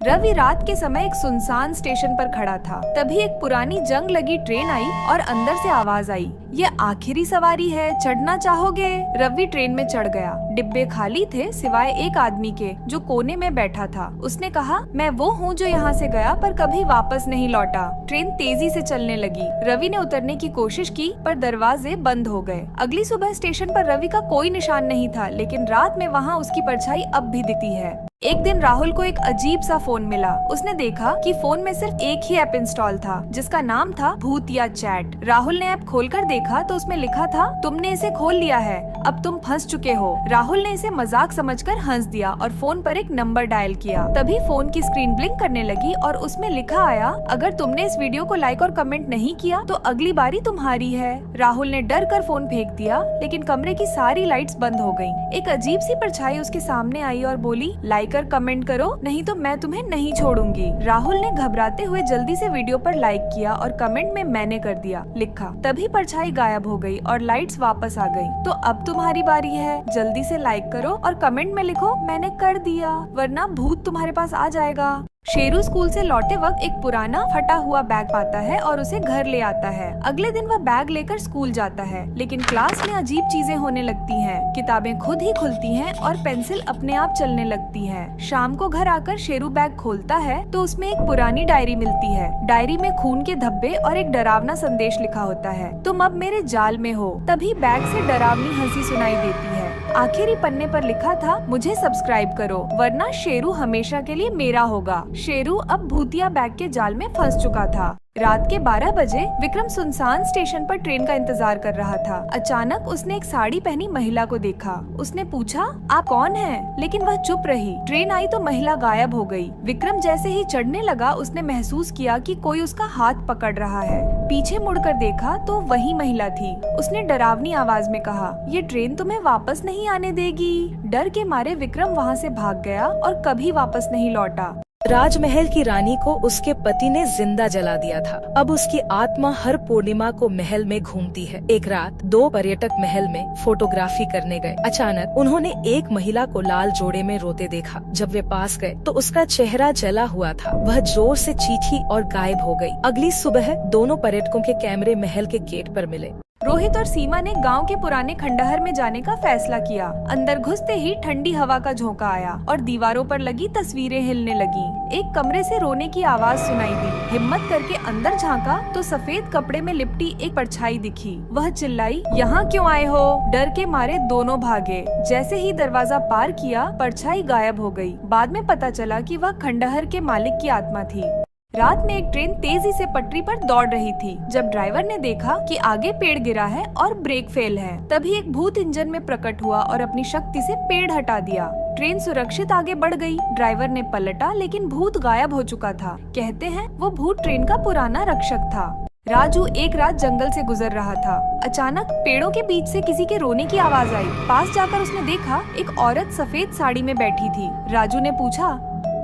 रवि रात के समय एक सुनसान स्टेशन पर खड़ा था। तभी एक पुरानी जंग लगी ट्रेन आई और अंदर से आवाज आई, ये आखिरी सवारी है, चढ़ना चाहोगे? रवि ट्रेन में चढ़ गया। डिब्बे खाली थे सिवाय एक आदमी के जो कोने में बैठा था। उसने कहा, मैं वो हूँ जो यहाँ से गया पर कभी वापस नहीं लौटा। ट्रेन तेजी से चलने लगी। रवि ने उतरने की कोशिश की पर दरवाजे बंद हो गए। अगली सुबह स्टेशन पर रवि का कोई निशान नहीं था, लेकिन रात में वहाँ उसकी परछाई अब भी दिखती है। एक दिन राहुल को एक अजीब सा फोन मिला। उसने देखा कि फोन में सिर्फ एक ही ऐप इंस्टॉल था जिसका नाम था भूतिया चैट। राहुल ने ऐप खोलकर देखा तो उसमें लिखा था, तुमने इसे खोल लिया है, अब तुम फंस चुके हो। राहुल ने इसे मजाक समझकर हंस दिया और फोन पर एक नंबर डायल किया। तभी फोन की स्क्रीन ब्लिंक करने लगी और उसमें लिखा आया, अगर तुमने इस वीडियो को लाइक और कमेंट नहीं किया तो अगली बारी तुम्हारी है। राहुल ने डर कर फोन फेंक दिया, लेकिन कमरे की सारी लाइट्स बंद हो गयी। एक अजीब सी परछाई उसके सामने आई और बोली, लाइक कर कमेंट करो, नहीं तो मैं तुम्हें नहीं छोड़ूंगी। राहुल ने घबराते हुए जल्दी से वीडियो पर लाइक किया और कमेंट में मैंने कर दिया लिखा। तभी परछाई गायब हो गई और लाइट्स वापस आ गई। तो अब तुम्हारी बारी है, जल्दी से लाइक करो और कमेंट में लिखो, मैंने कर दिया, वरना भूत तुम्हारे पास आ जाएगा। शेरू स्कूल से लौटे वक्त एक पुराना फटा हुआ बैग पाता है और उसे घर ले आता है। अगले दिन वह बैग लेकर स्कूल जाता है, लेकिन क्लास में अजीब चीजें होने लगती हैं। किताबें खुद ही खुलती हैं और पेंसिल अपने आप चलने लगती है। शाम को घर आकर शेरू बैग खोलता है तो उसमें एक पुरानी डायरी मिलती है। डायरी में खून के धब्बे और एक डरावना संदेश लिखा होता है, तुम अब मेरे जाल में हो। तभी बैग से डरावनी हंसी सुनाई देती है। आखिरी पन्ने पर लिखा था, मुझे सब्सक्राइब करो वरना शेरू हमेशा के लिए मेरा होगा। शेरू अब भूतिया बैग के जाल में फंस चुका था। रात के 12 बजे विक्रम सुनसान स्टेशन पर ट्रेन का इंतजार कर रहा था। अचानक उसने एक साड़ी पहनी महिला को देखा। उसने पूछा, आप कौन हैं? लेकिन वह चुप रही। ट्रेन आई तो महिला गायब हो गई। विक्रम जैसे ही चढ़ने लगा उसने महसूस किया कि कोई उसका हाथ पकड़ रहा है। पीछे मुड़कर देखा तो वही महिला थी। उसने डरावनी आवाज में कहा, ये ट्रेन तुम्हें वापस नहीं आने देगी। डर के मारे विक्रम वहाँ से भाग गया और कभी वापस नहीं लौटा। राजमहल की रानी को उसके पति ने जिंदा जला दिया था। अब उसकी आत्मा हर पूर्णिमा को महल में घूमती है। एक रात दो पर्यटक महल में फोटोग्राफी करने गए। अचानक उन्होंने एक महिला को लाल जोड़े में रोते देखा। जब वे पास गए तो उसका चेहरा जला हुआ था। वह जोर से चीखी और गायब हो गई। अगली सुबह दोनों पर्यटकों के कैमरे महल के गेट पर मिले। रोहित और सीमा ने गांव के पुराने खंडहर में जाने का फैसला किया। अंदर घुसते ही ठंडी हवा का झोंका आया और दीवारों पर लगी तस्वीरें हिलने लगीं। एक कमरे से रोने की आवाज सुनाई दी। हिम्मत करके अंदर झांका तो सफेद कपड़े में लिपटी एक परछाई दिखी। वह चिल्लाई, यहाँ क्यों आए हो? डर के मारे दोनों भागे। जैसे ही दरवाजा पार किया परछाई गायब हो गई। बाद में पता चला कि वह खंडहर के मालिक की आत्मा थी। रात में एक ट्रेन तेजी से पटरी पर दौड़ रही थी। जब ड्राइवर ने देखा कि आगे पेड़ गिरा है और ब्रेक फेल है, तभी एक भूत इंजन में प्रकट हुआ और अपनी शक्ति से पेड़ हटा दिया। ट्रेन सुरक्षित आगे बढ़ गई। ड्राइवर ने पलटा लेकिन भूत गायब हो चुका था। कहते हैं वो भूत ट्रेन का पुराना रक्षक था। राजू एक रात जंगल से गुजर रहा था। अचानक पेड़ों के बीच से किसी के रोने की आवाज आई। पास जाकर उसने देखा एक औरत सफेद साड़ी में बैठी थी। राजू ने पूछा,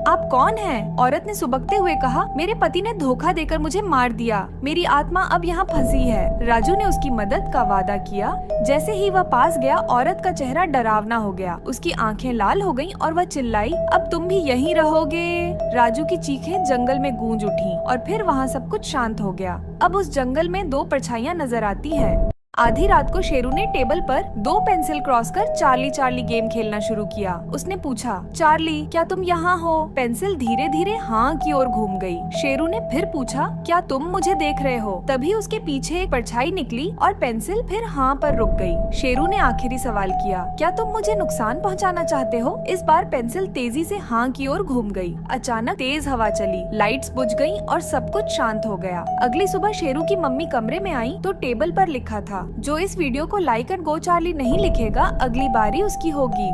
आप कौन हैं? औरत ने सुबकते हुए कहा, मेरे पति ने धोखा देकर मुझे मार दिया, मेरी आत्मा अब यहाँ फंसी है। राजू ने उसकी मदद का वादा किया। जैसे ही वह पास गया औरत का चेहरा डरावना हो गया। उसकी आंखें लाल हो गईं और वह चिल्लाई, अब तुम भी यहीं रहोगे। राजू की चीखें जंगल में गूंज उठी और फिर वहाँ सब कुछ शांत हो गया। अब उस जंगल में दो परछाइयां नजर आती हैं। आधी रात को शेरू ने टेबल पर दो पेंसिल क्रॉस कर चार्ली चार्ली गेम खेलना शुरू किया। उसने पूछा, चार्ली क्या तुम यहाँ हो? पेंसिल धीरे धीरे हाँ की ओर घूम गई। शेरू ने फिर पूछा, क्या तुम मुझे देख रहे हो? तभी उसके पीछे एक परछाई निकली और पेंसिल फिर हाँ पर रुक गई। शेरू ने आखिरी सवाल किया, क्या तुम मुझे नुकसान पहुँचाना चाहते हो? इस बार पेंसिल तेजी से हाँ की ओर घूम गई। अचानक तेज हवा चली, लाइट्स बुझ गयी और सब कुछ शांत हो गया। अगली सुबह शेरू की मम्मी कमरे में आई तो टेबल पर लिखा था, जो इस वीडियो को लाइक एंड गो चार्ली नहीं लिखेगा अगली बारी उसकी होगी।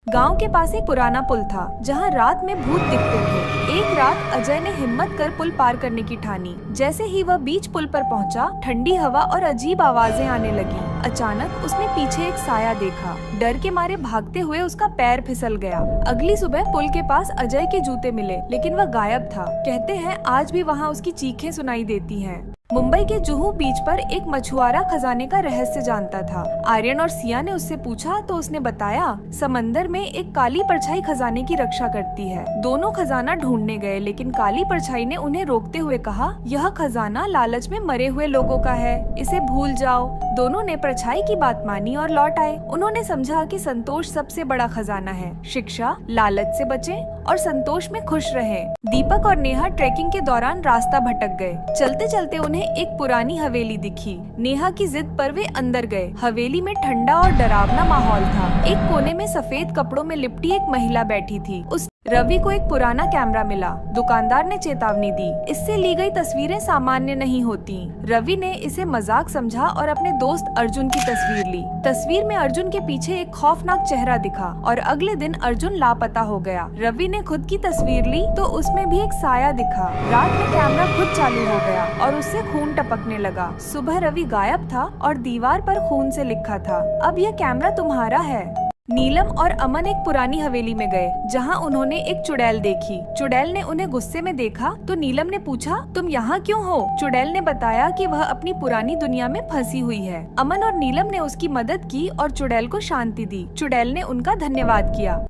गांव के पास एक पुराना पुल था जहां रात में भूत दिखते थे। एक रात अजय ने हिम्मत कर पुल पार करने की ठानी। जैसे ही वह बीच पुल पर पहुंचा, ठंडी हवा और अजीब आवाजें आने लगी। अचानक उसने पीछे एक साया देखा। डर के मारे भागते हुए उसका पैर फिसल गया। अगली सुबह पुल के पास अजय के जूते मिले, लेकिन वह गायब था। कहते हैं आज भी वहाँ उसकी चीखें सुनाई देती हैं। मुंबई के जुहू बीच पर एक मछुआरा खजाने का रहस्य जानता था। आर्यन और सिया ने उससे पूछा तो उसने बताया समंदर में एक काली परछाई खजाने की रक्षा करती है। दोनों खजाना ढूंढने गए, लेकिन काली परछाई ने उन्हें रोकते हुए कहा, यह खजाना लालच में मरे हुए लोगों का है, इसे भूल जाओ। दोनों ने परछाई की बात मानी और लौट आए। उन्होंने समझा कि संतोष सबसे बड़ा खजाना है। शिक्षा, लालच से बचें और संतोष में खुश रहें। दीपक और नेहा ट्रैकिंग के दौरान रास्ता भटक गए। चलते चलते उन्हें एक पुरानी हवेली दिखी। नेहा की जिद पर वे अंदर गए। हवेली में ठंडा और डरावना माहौल था। एक कोने में सफेद कपड़ों में लिपटी एक महिला बैठी थी। उस रवि को एक पुराना कैमरा मिला। दुकानदार ने चेतावनी दी, इससे ली गई तस्वीरें सामान्य नहीं होती। रवि ने इसे मजाक समझा और अपने दोस्त अर्जुन की तस्वीर ली। तस्वीर में अर्जुन के पीछे एक खौफनाक चेहरा दिखा और अगले दिन अर्जुन लापता हो गया। रवि ने खुद की तस्वीर ली तो उसमें भी एक साया दिखा। रात में कैमरा खुद चालू हो गया और उससे खून टपकने लगा। सुबह रवि गायब था और दीवार पर खून से लिखा था, अब यह कैमरा तुम्हारा है। नीलम और अमन एक पुरानी हवेली में गए जहां उन्होंने एक चुड़ैल देखी। चुड़ैल ने उन्हें गुस्से में देखा तो नीलम ने पूछा, तुम यहाँ क्यों हो? चुड़ैल ने बताया कि वह अपनी पुरानी दुनिया में फंसी हुई है। अमन और नीलम ने उसकी मदद की और चुड़ैल को शांति दी। चुड़ैल ने उनका धन्यवाद किया।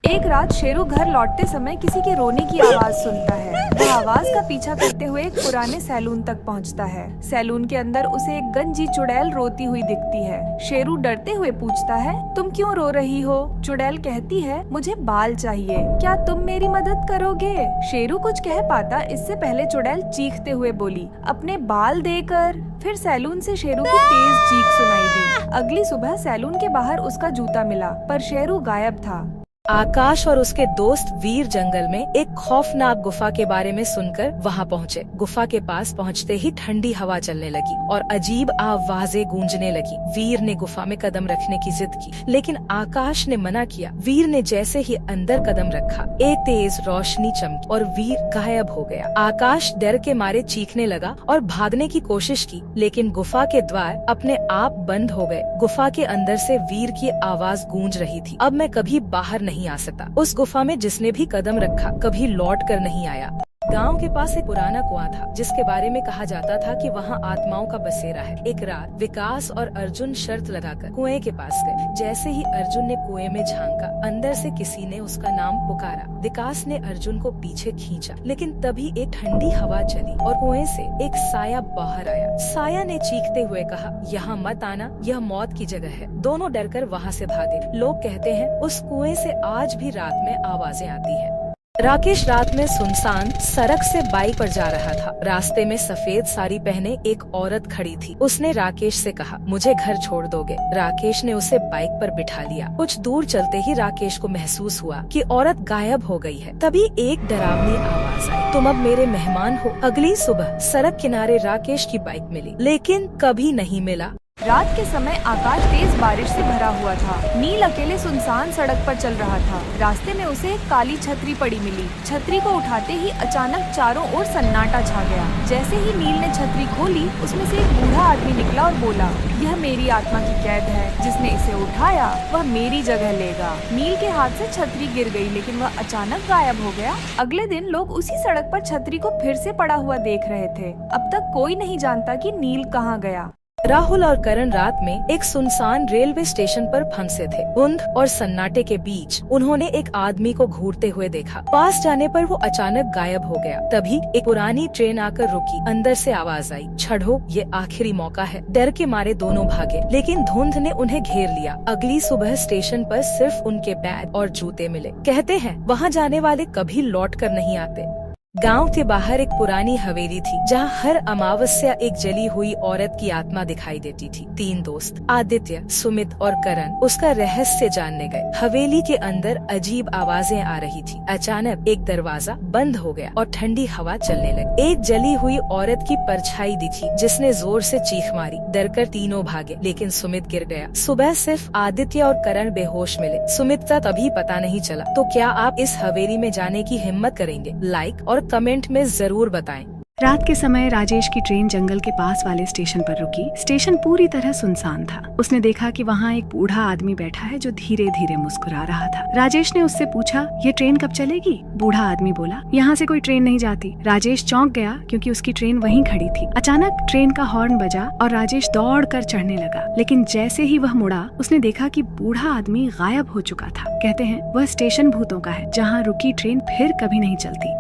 एक रात शेरू घर लौटते समय किसी के रोने की आवाज सुनता है। वह आवाज का पीछा करते हुए एक पुराने सैलून तक पहुंचता है। सैलून के अंदर उसे एक गंजी चुड़ैल रोती हुई दिखती है। शेरू डरते हुए पूछता है, तुम क्यों रो रही हो? चुड़ैल कहती है, मुझे बाल चाहिए, क्या तुम मेरी मदद करोगे? शेरू कुछ कह पाता इससे पहले चुड़ैल चीखते हुए बोली, अपने बाल देकर। फिर सैलून से शेरू की तेज चीख सुनाई दी। अगली सुबह सैलून के बाहर उसका जूता मिला, पर शेरू गायब था। आकाश और उसके दोस्त वीर जंगल में एक खौफनाक गुफा के बारे में सुनकर वहां पहुंचे। गुफा के पास पहुंचते ही ठंडी हवा चलने लगी और अजीब आवाजें गूंजने लगी। वीर ने गुफा में कदम रखने की जिद की, लेकिन आकाश ने मना किया। वीर ने जैसे ही अंदर कदम रखा, एक तेज रोशनी चमकी और वीर गायब हो गया। आकाश डर के मारे चीखने लगा और भागने की कोशिश की, लेकिन गुफा के द्वार अपने आप बंद हो गए। गुफा के अंदर से वीर की आवाज गूंज रही थी, अब मैं कभी बाहर नहीं आ सकता। उस गुफा में जिसने भी कदम रखा कभी लौट कर नहीं आया। गांव के पास एक पुराना कुआं था जिसके बारे में कहा जाता था कि वहां आत्माओं का बसेरा है। एक रात विकास और अर्जुन शर्त लगाकर कुएं के पास गए। जैसे ही अर्जुन ने कुएं में झांका, अंदर से किसी ने उसका नाम पुकारा। विकास ने अर्जुन को पीछे खींचा, लेकिन तभी एक ठंडी हवा चली और कुएं से एक साया बाहर आया। साया ने चीखते हुए कहा, यहाँ मत आना, यह मौत की जगह है। दोनों डरकर वहाँ से भागे। लोग कहते हैं उस कुएं से आज भी रात में आवाजें आती है। राकेश रात में सुनसान सड़क से बाइक पर जा रहा था। रास्ते में सफेद साड़ी पहने एक औरत खड़ी थी। उसने राकेश से कहा, मुझे घर छोड़ दोगे? राकेश ने उसे बाइक पर बिठा लिया। कुछ दूर चलते ही राकेश को महसूस हुआ कि औरत गायब हो गई है। तभी एक डरावनी आवाज आई, तुम अब मेरे मेहमान हो। अगली सुबह सड़क किनारे राकेश की बाइक मिली, लेकिन कभी नहीं मिला। रात के समय आकाश तेज बारिश से भरा हुआ था। नील अकेले सुनसान सड़क पर चल रहा था। रास्ते में उसे एक काली छतरी पड़ी मिली। छतरी को उठाते ही अचानक चारों ओर सन्नाटा छा गया। जैसे ही नील ने छतरी खोली, उसमें से एक बूढ़ा आदमी निकला और बोला, यह मेरी आत्मा की कैद है, जिसने इसे उठाया वह मेरी जगह लेगा। नील के हाथ से छतरी गिर गई, लेकिन वह अचानक गायब हो गया। अगले दिन लोग उसी सड़क पर छतरी को फिर से पड़ा हुआ देख रहे थे। अब तक कोई नहीं जानता कि नील कहाँ गया। राहुल और करण रात में एक सुनसान रेलवे स्टेशन पर फंसे थे। धुंध और सन्नाटे के बीच उन्होंने एक आदमी को घूरते हुए देखा। पास जाने पर वो अचानक गायब हो गया। तभी एक पुरानी ट्रेन आकर रुकी। अंदर से आवाज आई, चढ़ो, ये आखिरी मौका है। डर के मारे दोनों भागे, लेकिन धुंध ने उन्हें घेर लिया। अगली सुबह स्टेशन पर सिर्फ उनके बैग और जूते मिले। कहते हैं वहाँ जाने वाले कभी लौट कर नहीं आते। गांव के बाहर एक पुरानी हवेली थी जहां हर अमावस्या एक जली हुई औरत की आत्मा दिखाई देती थी। 3 दोस्त आदित्य, सुमित और करण उसका रहस्य जानने गए। हवेली के अंदर अजीब आवाजें आ रही थी। अचानक एक दरवाजा बंद हो गया और ठंडी हवा चलने लगी। एक जली हुई औरत की परछाई दिखी जिसने जोर से चीख मारी। डरकर तीनों भागे लेकिन सुमित गिर गया। सुबह सिर्फ आदित्य और करण बेहोश मिले। सुमित का तभी पता नहीं चला। तो क्या आप इस हवेली में जाने की हिम्मत करेंगे? लाइक और कमेंट में जरूर बताएं। रात के समय राजेश की ट्रेन जंगल के पास वाले स्टेशन पर रुकी। स्टेशन पूरी तरह सुनसान था। उसने देखा कि वहाँ एक बूढ़ा आदमी बैठा है जो धीरे धीरे मुस्कुरा रहा था। राजेश ने उससे पूछा, ये ट्रेन कब चलेगी? बूढ़ा आदमी बोला, यहाँ से कोई ट्रेन नहीं जाती। राजेश चौंक गया क्योंकि उसकी ट्रेन वहीं खड़ी थी। अचानक ट्रेन का हॉर्न बजा और राजेश दौड़ कर चढ़ने लगा, लेकिन जैसे ही वह मुड़ा उसने देखा कि बूढ़ा आदमी गायब हो चुका था। कहते हैं वह स्टेशन भूतों का है, जहाँ रुकी ट्रेन फिर कभी नहीं चलती।